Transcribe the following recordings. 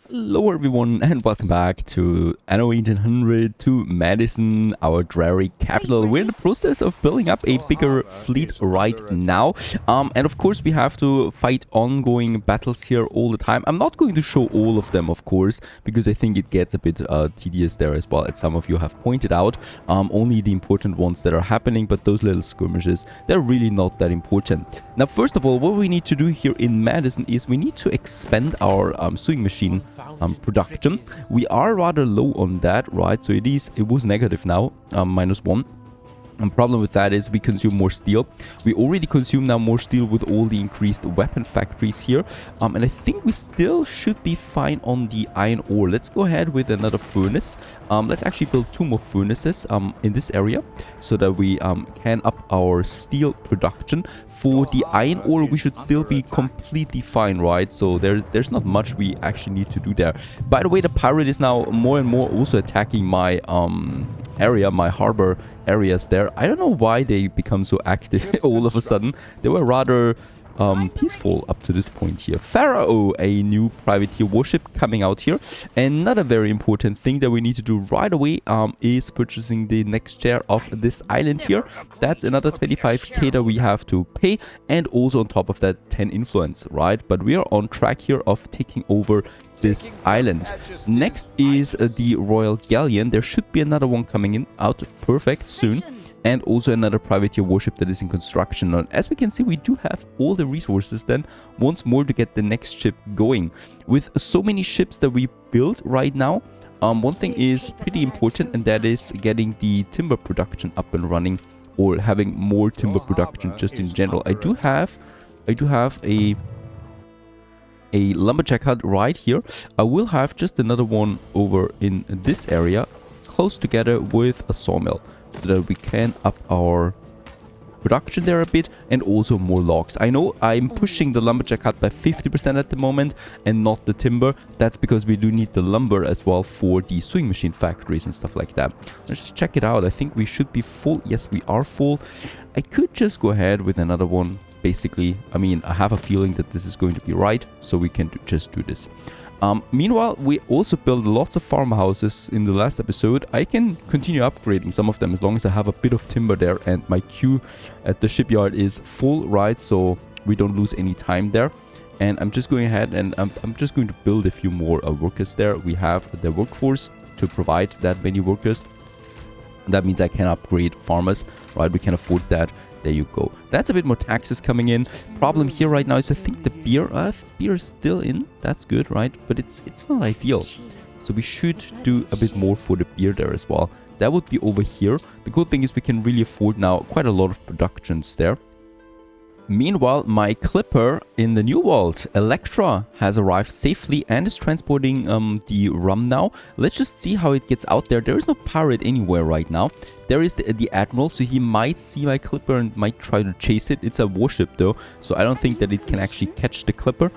Hello everyone and welcome back to Anno 1800 to Madison, our dreary capital. We're in the process of building up a bigger fleet right now. And of course we have to fight ongoing battles here all the time. I'm not going to show all of them, of course, because I think it gets a bit tedious there as well, as some of you have pointed out. Only the important ones that are happening, but those little skirmishes, they're really not that important. Now, first of all, what we need to do here in Madison is we need to expand our sewing machine production. We are rather low on that, right? So it was negative now, -1. The problem with that is we consume more steel. We already consume now more steel with all the increased weapon factories here. And I think we still should be fine on the iron ore. Let's go ahead with another furnace. Let's actually build 2 more furnaces in this area so that we can up our steel production. For the iron ore, we should still be completely fine, right? So there's not much we actually need to do there. By the way, the pirate is now more and more also attacking my area, my harbor areas there. I don't know why they become so active all of a sudden. They were rather peaceful up to this point here. Pharaoh, a new privateer warship coming out here. Another very important thing that we need to do right away is purchasing the next share of this island here. That's another 25k that we have to pay, and also on top of that 10 influence, right? But we are on track here of taking over this island. Next is the Royal Galleon. There should be another one coming in out perfect soon. And also another privateer warship that is in construction. And as we can see, we do have all the resources then once more to get the next ship going. With so many ships that we build right now, one thing is pretty important, and that is getting the timber production up and running, or having more timber production just in general. I do have a lumberjack hut right here. I will have just another one over in this area, close together with a sawmill, so that we can up our production there a bit, and also more logs. I know I'm pushing the lumberjack hut by 50% at the moment and not the timber. That's because we do need the lumber as well for the sewing machine factories and stuff like that. Let's just check it out. I think we should be full. Yes, we are full. I could just go ahead with another one. Basically, I mean, I have a feeling that this is going to be right, so we can just do this. Meanwhile, we also built lots of farmhouses in the last episode. I can continue upgrading some of them as long as I have a bit of timber there, and my queue at the shipyard is full, right? So we don't lose any time there. And I'm just going ahead and I'm just going to build a few more workers there. We have the workforce to provide that many workers. That means I can upgrade farmers, right? We can afford that. There you go. That's a bit more taxes coming in. Problem here right now is I think the beer is still in. That's good, right? But it's not ideal. So we should do a bit more for the beer there as well. That would be over here. The good thing is we can really afford now quite a lot of productions there. Meanwhile, my clipper in the New World, Electra, has arrived safely and is transporting the rum now. Let's just see how it gets out there. There is no pirate anywhere right now. There is the admiral, so he might see my clipper and might try to chase it. It's a warship though, so I don't think that it can actually catch the clipper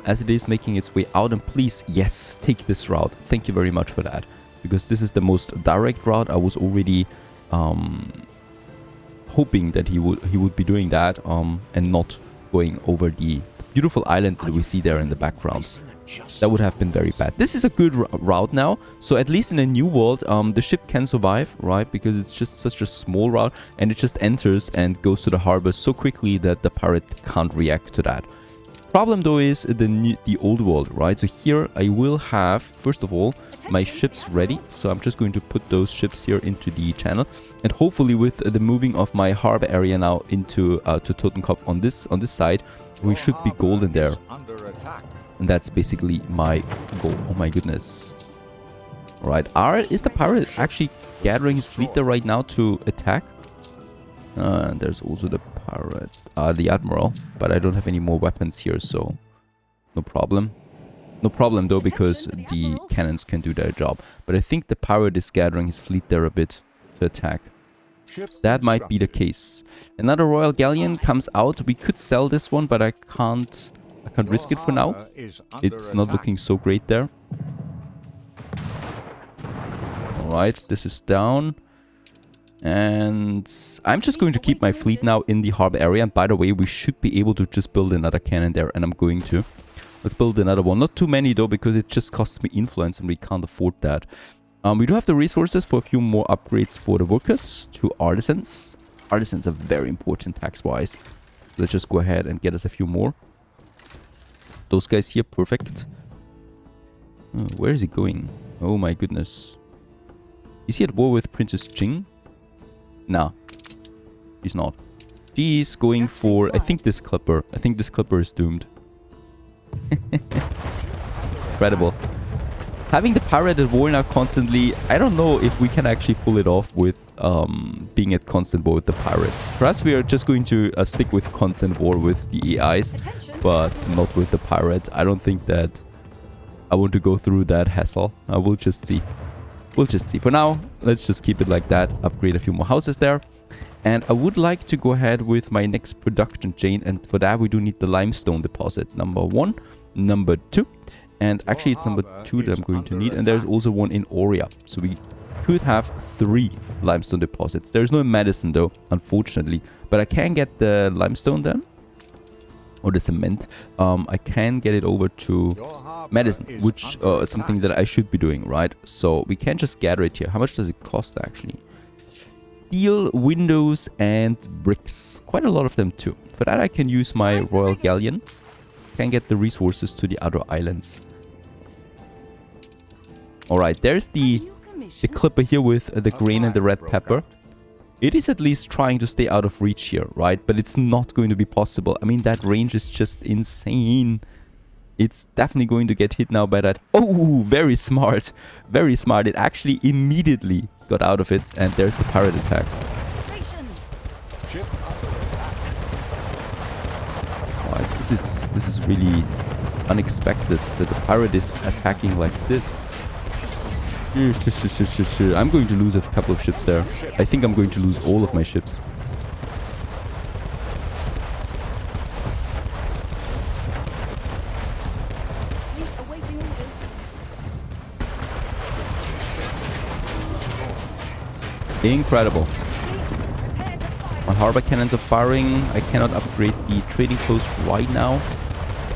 as it is making its way out. And please, yes, take this route. Thank you very much for that, because this is the most direct route. I was already hoping that he would be doing that and not going over the beautiful island that we see there in the background. That would have been very bad. This is a good route now, so at least in a new world the ship can survive, right? Because it's just such a small route, and it just enters and goes to the harbor so quickly that the pirate can't react to that. Problem though is the old world, right? So here I will have, first of all, my ships ready. So I'm just going to put those ships here into the channel, and hopefully with the moving of my harbor area now into to Totenkopf on this side, we should be golden there. And that's basically my goal. Oh my goodness. All right, is the pirate actually gathering his fleet there right now to attack? There's also the pirate, the admiral, but I don't have any more weapons here, so no problem. No problem though, because the cannons can do their job. But I think the pirate is gathering his fleet there a bit to attack. That might be the case. Another Royal Galleon comes out. We could sell this one, but I can't risk it for now. It's not looking so great there. Alright, this is down. And I'm just going to keep my fleet now in the harbor area. And by the way, we should be able to just build another cannon there, and I'm going to. Let's build another one. Not too many though, because it just costs me influence and we can't afford that. We do have the resources for a few more upgrades for the workers to artisans. Artisans are very important tax-wise. Let's just go ahead and get us a few more. Those guys here, perfect. Oh, where is he going? Oh my goodness. Is he at war with Princess Jing? Nah. He's not. She's going for, I think, this clipper. I think this clipper is doomed. Incredible. Having the pirate at war now constantly, I don't know if we can actually pull it off with being at constant war with the pirate. Perhaps we are just going to stick with constant war with the AIs, but not with the pirate. I don't think that I want to go through that hassle. We'll just see. We'll just see. For now, let's just keep it like that. Upgrade a few more houses there. And I would like to go ahead with my next production chain. And for that, we do need the limestone deposit. Number 1, number 2. And actually, it's number 2 that I'm going to need. And there's also one in Aurea. So we could have 3 limestone deposits. There's no Madison, though, unfortunately. But I can get the limestone then. Or the cement. I can get it over to Madison, which is something that I should be doing, right? So we can just gather it here. How much does it cost, actually? Steel, windows, and bricks. Quite a lot of them, too. For that, I can use my Royal Galleon. Can get the resources to the other islands. Alright, there's the clipper here with the grain and the red pepper. It is at least trying to stay out of reach here, right? But it's not going to be possible. I mean, that range is just insane. It's definitely going to get hit now by that. Oh, very smart. Very smart. It actually immediately got out of it. And there's the pirate attack. Right, this is really unexpected that the pirate is attacking like this. I'm going to lose a couple of ships there. I think I'm going to lose all of my ships. Incredible. My harbor cannons are firing. I cannot upgrade the trading post right now.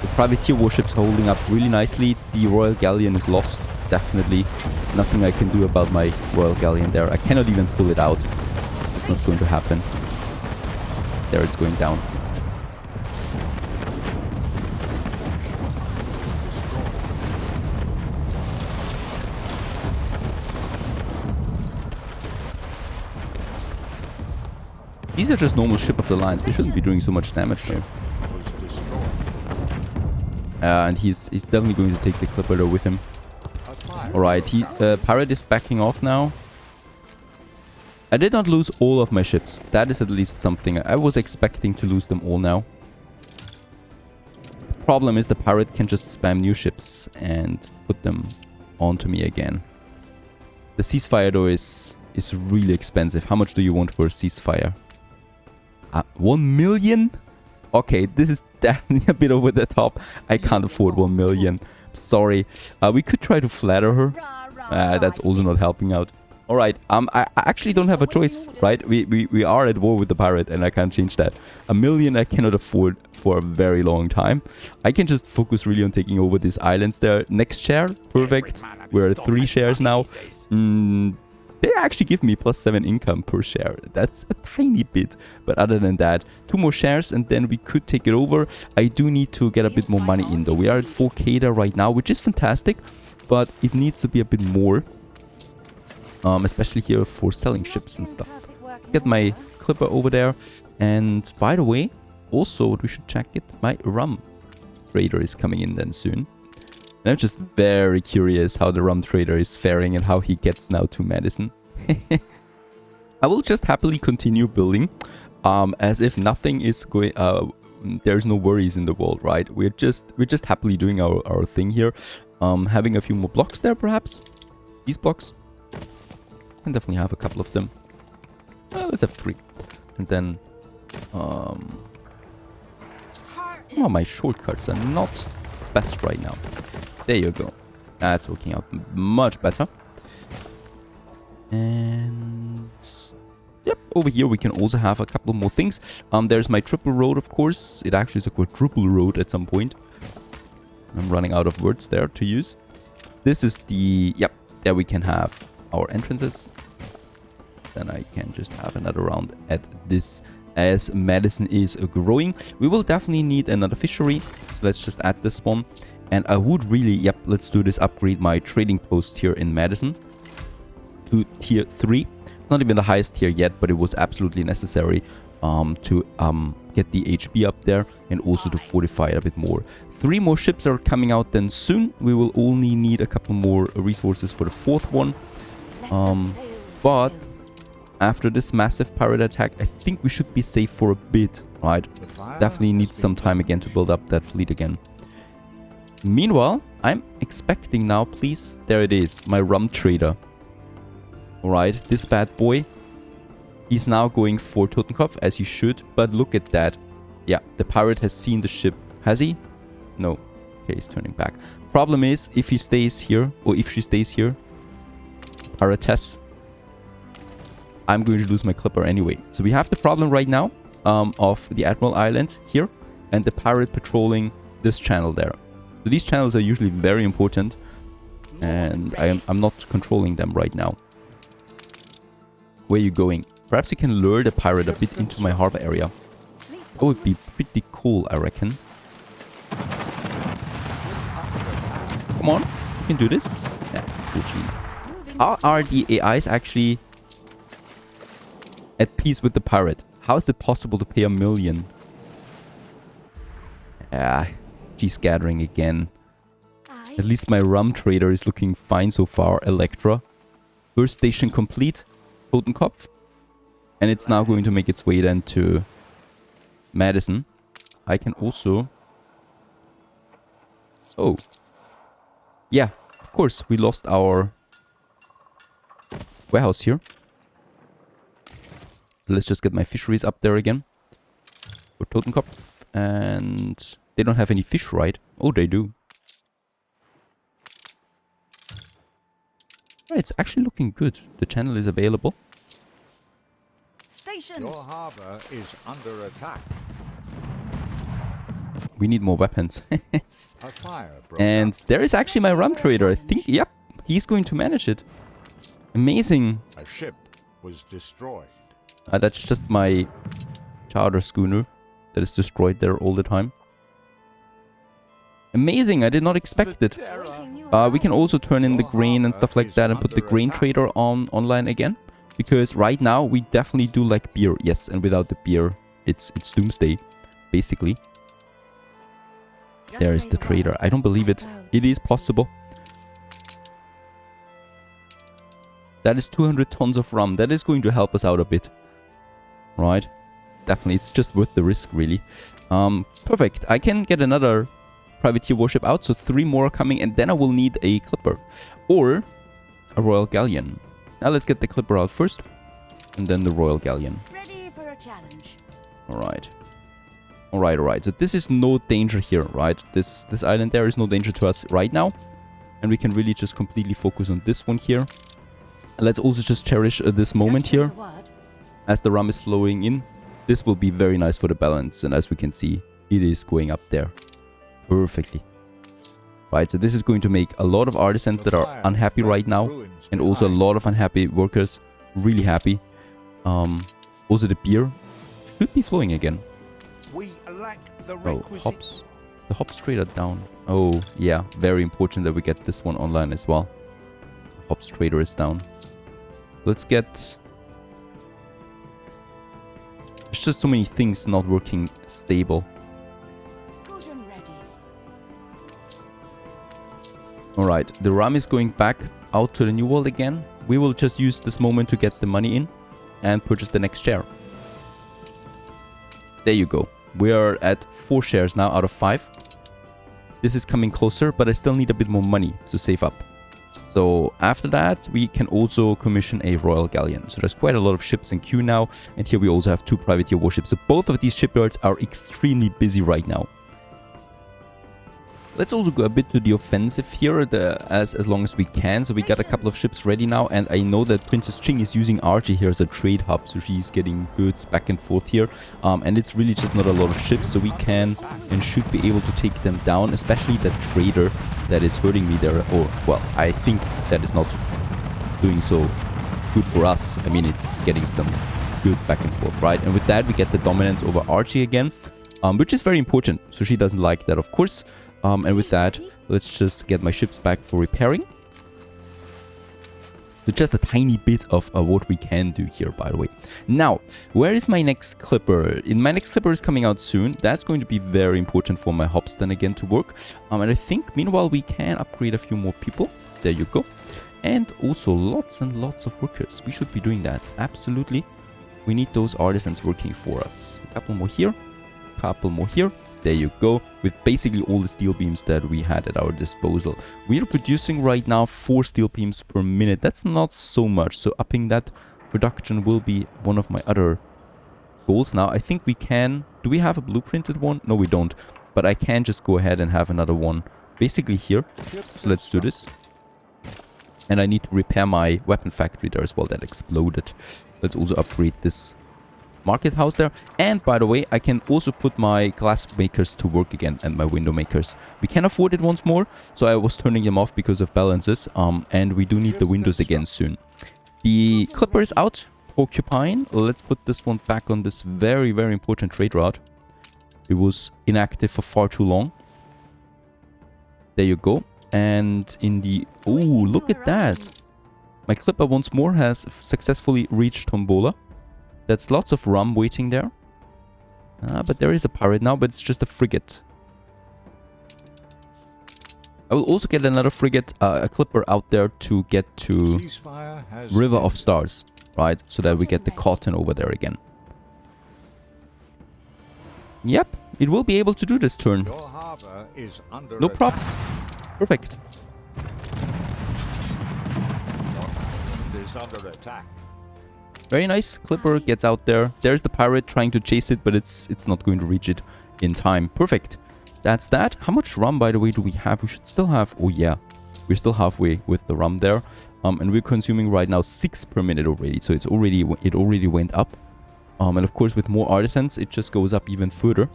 The privateer warships are holding up really nicely. The Royal Galleon is lost. Definitely nothing I can do about my Royal Galleon there. I cannot even pull it out. It's not going to happen. There, it's going down. These are just normal ship of the lines. They shouldn't be doing so much damage there. And he's definitely going to take the clipper there with him. Alright, pirate is backing off now. I did not lose all of my ships. That is at least something. I was expecting to lose them all now. The problem is the pirate can just spam new ships and put them onto me again. The ceasefire though is really expensive. How much do you want for a ceasefire? 1 million? Okay, this is definitely a bit over the top. I can't afford 1 million. Sorry. We could try to flatter her. That's also not helping out. Alright, I actually don't have a choice, right? We are at war with the pirate and I can't change that. 1 million I cannot afford for a very long time. I can just focus really on taking over these islands there. Next share, perfect. We're at 3 shares now. They actually give me +7 income per share. That's a tiny bit. But other than that, 2 more shares and then we could take it over. I do need to get a bit more money in though. We are at 4k there right now, which is fantastic. But it needs to be a bit more. Especially here for selling ships and stuff. Get my clipper over there. And by the way, also what we should check it, my rum trader is coming in then soon. And I'm just very curious how the rum trader is faring and how he gets now to Madison. I will just happily continue building as if nothing is going... there's no worries in the world, right? We're just happily doing our thing here. Having a few more blocks there, perhaps. These blocks. Can definitely have a couple of them. Let's have 3. And then... oh, my shortcuts are not best right now. There you go. That's working out much better. And... yep, over here we can also have a couple more things. There's my triple road, of course. It actually is a quadruple road at some point. I'm running out of words there to use. This is the... Yep, there we can have our entrances. Then I can just have another round at this as Madison is growing. We will definitely need another fishery. So let's just add this one. And I would really... Yep, let's do this. Upgrade my trading post here in Madison to tier 3. It's not even the highest tier yet, but it was absolutely necessary to get the HP up there and also to fortify it a bit more. 3 more ships are coming out then soon. We will only need a couple more resources for the 4th one. But after this massive pirate attack, I think we should be safe for a bit, right? Definitely need some time again to build up that fleet again. Meanwhile, I'm expecting now, please, there it is, my rum trader. Alright, this bad boy. He's now going for Totenkopf, as he should, but look at that. Yeah, the pirate has seen the ship. Has he? No. Okay, he's turning back. Problem is, if he stays here, or if she stays here, piratess, I'm going to lose my clipper anyway. So we have the problem right now of the Admiral Island here and the pirate patrolling this channel there. So these channels are usually very important and I'm not controlling them right now. Where are you going? Perhaps you can lure the pirate a bit into my harbor area. That would be pretty cool, I reckon. Come on, you can do this. Yeah, unfortunately. How are the AIs actually at peace with the pirate? How is it possible to pay 1 million? Yeah, she's gathering again. At least my rum trader is looking fine so far, Electra. First station complete, Totenkopf. And it's now going to make its way then to Madison. I can also... Oh. Yeah, of course, we lost our warehouse here. Let's just get my fisheries up there again. For Totenkopf. And they don't have any fish, right? Oh, they do. Right, it's actually looking good. The channel is available. Your harbor is under attack. We need more weapons. And there is actually my rum trader. I think, yep, he's going to manage it. Amazing. A ship was destroyed. That's just my charter schooner that is destroyed there all the time. Amazing, I did not expect it. We can also turn in the grain and stuff like that and put the grain trader on online again. Because right now we definitely do like beer. Yes, and without the beer, it's doomsday, basically. There is the trader. I don't believe it. It is possible. That is 200 tons of rum. That is going to help us out a bit. Right? Definitely, it's just worth the risk, really. Perfect. I can get another privateer warship out, so 3 more are coming, and then I will need a clipper. Or a royal galleon. Now let's get the clipper out first, and then the royal galleon. Ready for a challenge. Alright. Alright. So this is no danger here, right? This island there is no danger to us right now. And we can really just completely focus on this one here. And let's also just cherish this moment here. As the rum is flowing in. This will be very nice for the balance. And as we can see, it is going up there. Perfectly. Right, so this is going to make a lot of artisans that are unhappy right now. And also a lot of unhappy workers really happy. Also the beer should be flowing again. Oh, hops. The hops trader down. Oh, yeah. Very important that we get this one online as well. Hops trader is down. Let's get... There's just so many things not working stable. Alright, the rum is going back out to the New World again. We will just use this moment to get the money in and purchase the next share. There you go. We are at 4 shares now out of 5. This is coming closer, but I still need a bit more money to save up. So after that, we can also commission a royal galleon. So there's quite a lot of ships in queue now. And here we also have 2 privateer warships. So both of these shipyards are extremely busy right now. Let's also go a bit to the offensive here, as long as we can. So we got a couple of ships ready now, and I know that Princess Ching is using Archie here as a trade hub, so she's getting goods back and forth here. And it's really just not a lot of ships, so we can and should be able to take them down, especially that trader that is hurting me there. Or, well, I think that is not doing so good for us. I mean, it's getting some goods back and forth, right? And with that, we get the dominance over Archie again, which is very important. So she doesn't like that, of course. And with that, let's just get my ships back for repairing. So just a tiny bit of what we can do here, by the way. Now, where is my next clipper? My next clipper is coming out soon. That's going to be very important for my hops then again to work. And I think, meanwhile, we can upgrade a few more people. There you go. And also lots and lots of workers. We should be doing that. Absolutely. We need those artisans working for us. A couple more here. A couple more here. There you go, with basically all the steel beams that we had at our disposal. We are producing right now 4 steel beams per minute. That's not so much, so upping that production will be one of my other goals. Now, I think we can... Do we have a blueprinted one? No, we don't. But I can just go ahead and have another one basically here. So let's do this. And I need to repair my weapon factory there as well that exploded. Let's also upgrade this market house there. And by the way, I can also put my glass makers to work again and my window makers. We can afford it once more, so I was turning them off because of balances. And we do need the windows again soon. The clipper is out, porcupine. Let's put this one back on this very, very important trade route. It was inactive for far too long. There you go. And in the... Oh, look at that. My clipper once more has successfully reached Tombola. That's lots of rum waiting there. But there is a pirate now, but it's just a frigate. I will also get another frigate, a clipper out there to get to River of Stars, right? So that we get the cotton over there again. Yep, it will be able to do this turn. No props. Perfect. Under attack. Very nice. Clipper gets out there. There's the pirate trying to chase it, but it's not going to reach it in time. Perfect. That's that. How much rum, by the way, do we have? We should still have... Oh, yeah. We're still halfway with the rum there. And we're consuming right now 6 per minute already. So it already went up. And of course, with more artisans, it just goes up even further.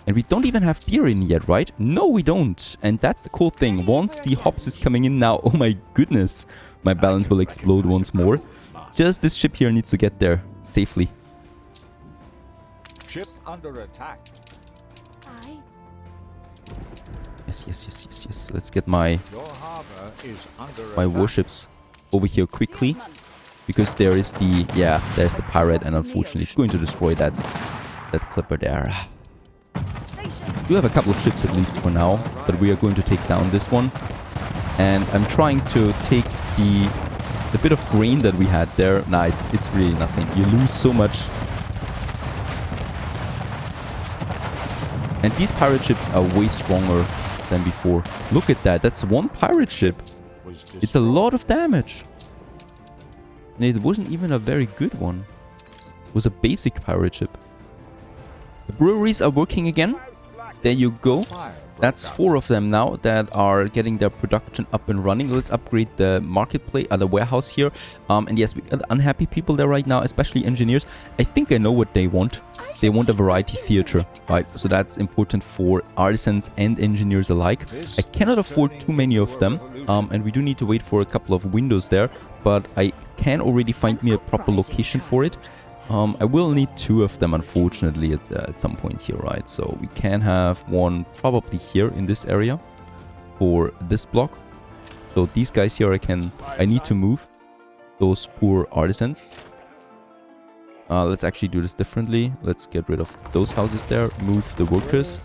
And we don't even have beer in yet, right? No, we don't. And that's the cool thing. Once the hops is coming in now, oh my goodness. My balance will explode once more. Just this ship here needs to get there safely. Ship under attack. Yes. Let's get my warships over here quickly. Because there is the... Yeah, there's the pirate. And unfortunately, it's going to destroy that clipper there. We do have a couple of ships at least for now. But we are going to take down this one. And I'm trying to take the bit of grain that we had there. Nah, it's really nothing. You lose so much. And these pirate ships are way stronger than before. Look at that. That's one pirate ship. It's a lot of damage. And it wasn't even a very good one. It was a basic pirate ship. The breweries are working again. There you go. That's 4 of them now that are getting their production up and running. Let's upgrade the marketplace, the warehouse here. And yes, we got unhappy people there right now, especially engineers. I think I know what they want. They want a variety theater, right? So that's important for artisans and engineers alike. I cannot afford too many of them. And we do need to wait for a couple of windows there. But I can already find me a proper location for it. I will need 2 of them, unfortunately, at some point here, right? So we can have one probably here in this area for this block. So these guys here, I need to move those poor artisans. Let's actually do this differently. Let's get rid of those houses there, move the workers.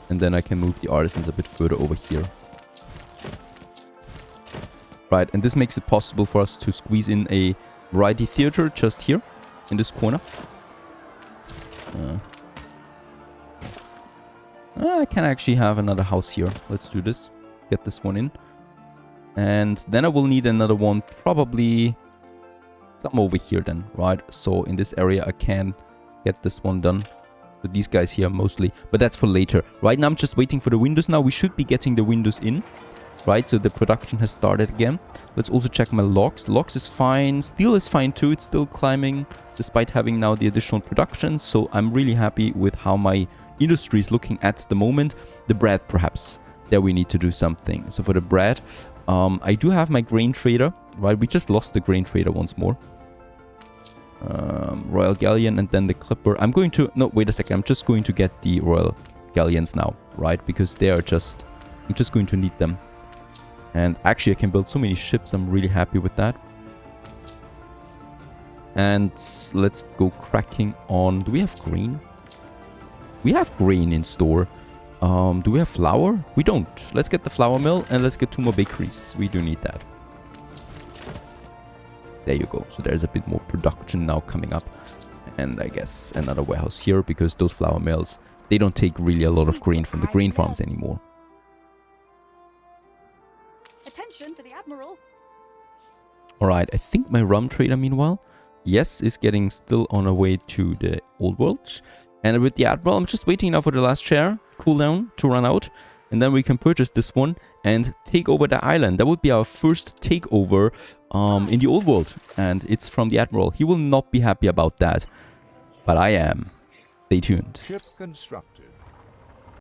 And then I can move the artisans a bit further over here. Right, and this makes it possible for us to squeeze in a variety theater just here in this corner. I can actually have another house here. Let's do this. Get this one in. And then I will need another one, probably some over here then, right? So in this area I can get this one done So these guys here mostly, but that's for later. Right now I'm just waiting for the windows now. We should be getting the windows in, right? So the production has started again. Let's also check my logs. Logs is fine. Steel is fine too. It's still climbing despite having now the additional production. So I'm really happy with how my industry is looking at the moment. The bread, perhaps, there we need to do something. So for the bread, I do have my grain trader, right? We just lost the grain trader once more. Royal Galleon and then the Clipper. I'm going to... No, wait a second. I'm just going to get the Royal Galleons now, right? Because they are just... I'm just going to need them. And actually, I can build so many ships. I'm really happy with that. And let's go cracking on... Do we have grain? We have grain in store. Do we have flour? We don't. Let's get the flour mill and let's get 2 more bakeries. We do need that. There you go. So there's a bit more production now coming up. And I guess another warehouse here because those flour mills, they don't take really a lot of grain from the grain farms anymore. Attention for the Admiral. Alright, I think my rum trader meanwhile, yes, is getting still on our way to the old world. And with the Admiral, I'm just waiting now for the last share cooldown to run out. And then we can purchase this one and take over the island. That would be our first takeover in the old world. And it's from the Admiral. He will not be happy about that. But I am. Stay tuned. Ship constructed.